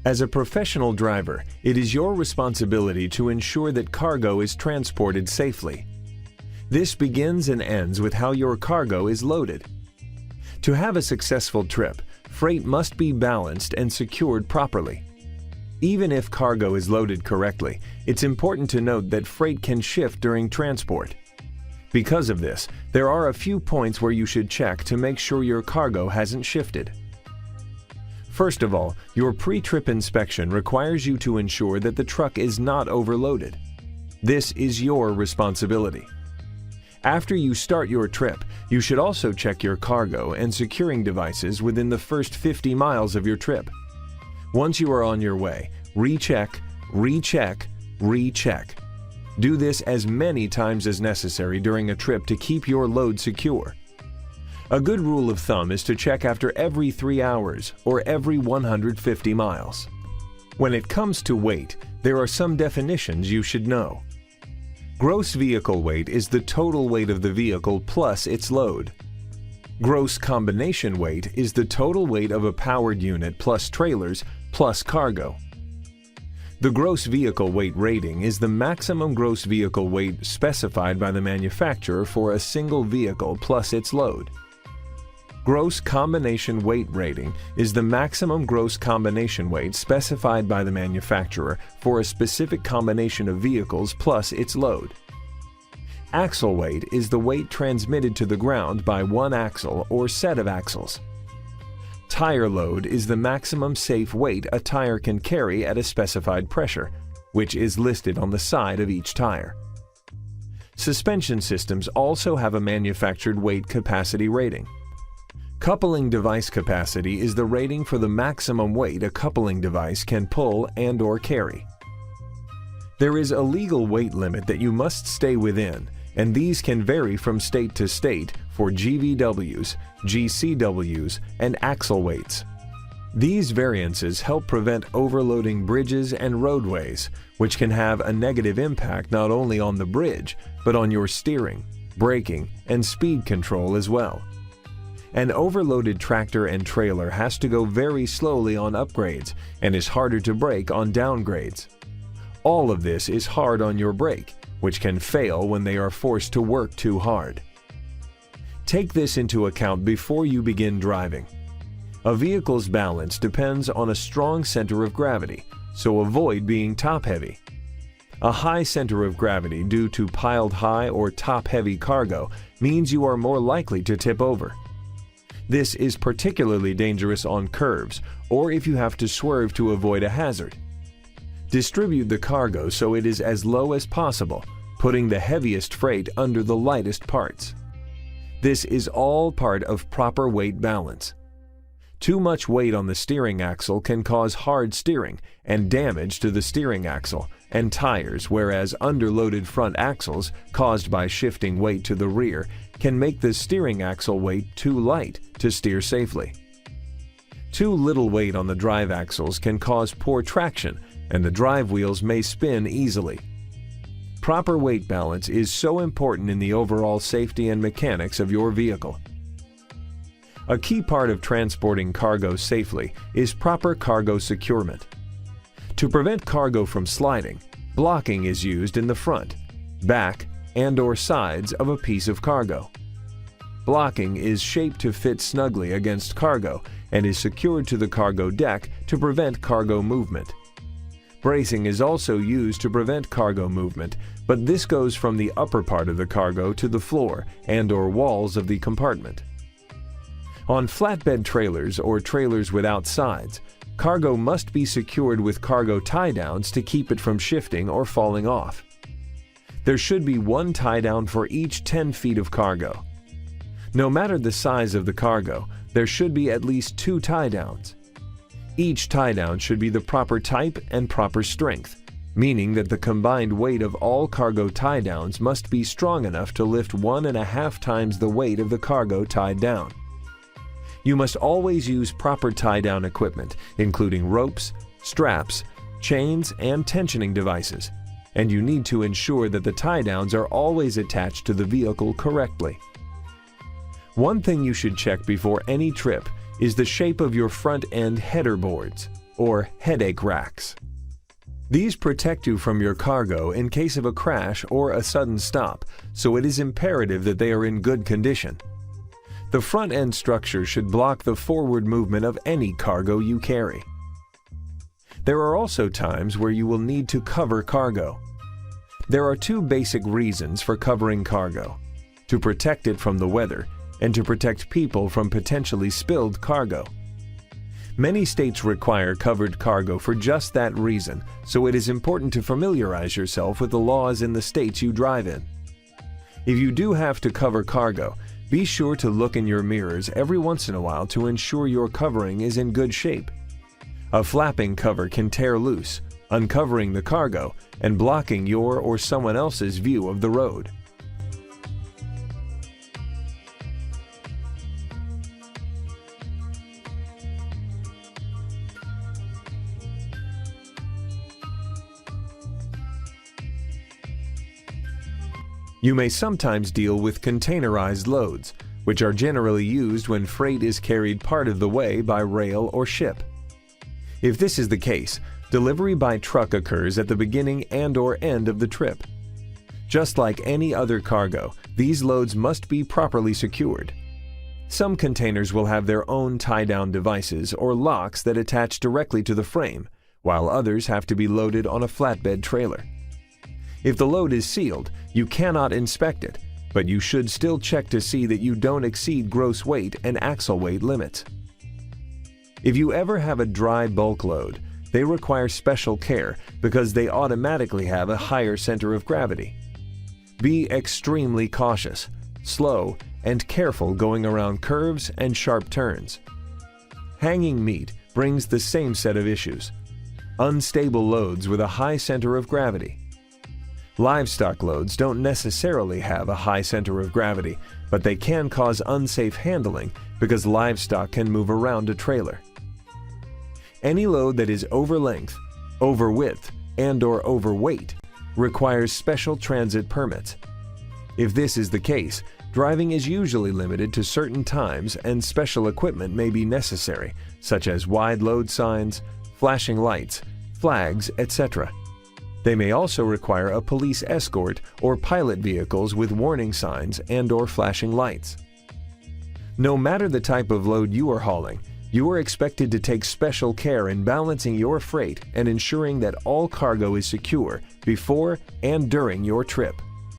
As a professional driver, it is your responsibility to ensure that cargo is transported safely. This begins and ends with how your cargo is loaded. To have a successful trip, freight must be balanced and secured properly. Even if cargo is loaded correctly, it's important to note that freight can shift during transport. Because of this, there are a few points where you should check to make sure your cargo hasn't shifted. First of all, your pre-trip inspection requires you to ensure that the truck is not overloaded. This is your responsibility. After you start your trip, you should also check your cargo and securing devices within the first 50 miles of your trip. Once you are on your way, recheck, recheck, recheck. Do this as many times as necessary during a trip to keep your load secure. A good rule of thumb is to check after every 3 hours or every 150 miles. When it comes to weight, there are some definitions you should know. Gross vehicle weight is the total weight of the vehicle plus its load. Gross combination weight is the total weight of a powered unit plus trailers plus cargo. The gross vehicle weight rating is the maximum gross vehicle weight specified by the manufacturer for a single vehicle plus its load. Gross combination weight rating is the maximum gross combination weight specified by the manufacturer for a specific combination of vehicles plus its load. Axle weight is the weight transmitted to the ground by one axle or set of axles. Tire load is the maximum safe weight a tire can carry at a specified pressure, which is listed on the side of each tire. Suspension systems also have a manufactured weight capacity rating. Coupling device capacity is the rating for the maximum weight a coupling device can pull and/or carry. There is a legal weight limit that you must stay within, and these can vary from state to state for GVWs, GCWs, and axle weights. These variances help prevent overloading bridges and roadways, which can have a negative impact not only on the bridge, but on your steering, braking, and speed control as well. An overloaded tractor and trailer has to go very slowly on upgrades and is harder to brake on downgrades. All of this is hard on your brake, which can fail when they are forced to work too hard. Take this into account before you begin driving. A vehicle's balance depends on a strong center of gravity, so avoid being top-heavy. A high center of gravity due to piled high or top-heavy cargo means you are more likely to tip over. This is particularly dangerous on curves or if you have to swerve to avoid a hazard. Distribute the cargo so it is as low as possible, putting the heaviest freight under the lightest parts. This is all part of proper weight balance. Too much weight on the steering axle can cause hard steering and damage to the steering axle and tires, whereas underloaded front axles caused by shifting weight to the rear can make the steering axle weight too light to steer safely. Too little weight on the drive axles can cause poor traction and the drive wheels may spin easily. Proper weight balance is so important in the overall safety and mechanics of your vehicle. A key part of transporting cargo safely is proper cargo securement. To prevent cargo from sliding, blocking is used in the front, back, and/or sides of a piece of cargo. Blocking is shaped to fit snugly against cargo and is secured to the cargo deck to prevent cargo movement. Bracing is also used to prevent cargo movement, but this goes from the upper part of the cargo to the floor and/or walls of the compartment. On flatbed trailers or trailers without sides, cargo must be secured with cargo tie-downs to keep it from shifting or falling off. There should be one tie-down for each 10 feet of cargo. No matter the size of the cargo, there should be at least 2 tie-downs. Each tie-down should be the proper type and proper strength, meaning that the combined weight of all cargo tie-downs must be strong enough to lift 1.5 times the weight of the cargo tied down. You must always use proper tie-down equipment, including ropes, straps, chains, and tensioning devices, and you need to ensure that the tie-downs are always attached to the vehicle correctly. One thing you should check before any trip is the shape of your front end header boards, or headache racks. These protect you from your cargo in case of a crash or a sudden stop, so it is imperative that they are in good condition. The front end structure should block the forward movement of any cargo you carry. There are also times where you will need to cover cargo. There are two basic reasons for covering cargo: to protect it from the weather and to protect people from potentially spilled cargo. Many states require covered cargo for just that reason, so it is important to familiarize yourself with the laws in the states you drive in. If you do have to cover cargo, be sure to look in your mirrors every once in a while to ensure your covering is in good shape. A flapping cover can tear loose, uncovering the cargo and blocking your or someone else's view of the road. You may sometimes deal with containerized loads, which are generally used when freight is carried part of the way by rail or ship. If this is the case, delivery by truck occurs at the beginning and/or end of the trip. Just like any other cargo, these loads must be properly secured. Some containers will have their own tie-down devices or locks that attach directly to the frame, while others have to be loaded on a flatbed trailer. If the load is sealed, you cannot inspect it, but you should still check to see that you don't exceed gross weight and axle weight limits. If you ever have a dry bulk load, they require special care because they automatically have a higher center of gravity. Be extremely cautious, slow, and careful going around curves and sharp turns. Hanging meat brings the same set of issues: unstable loads with a high center of gravity. Livestock loads don't necessarily have a high center of gravity, but they can cause unsafe handling because livestock can move around a trailer. Any load that is over length, over width, and/or overweight requires special transit permits. If this is the case, driving is usually limited to certain times and special equipment may be necessary, such as wide load signs, flashing lights, flags, etc. They may also require a police escort or pilot vehicles with warning signs and/or flashing lights. No matter the type of load you are hauling, you are expected to take special care in balancing your freight and ensuring that all cargo is secure before and during your trip.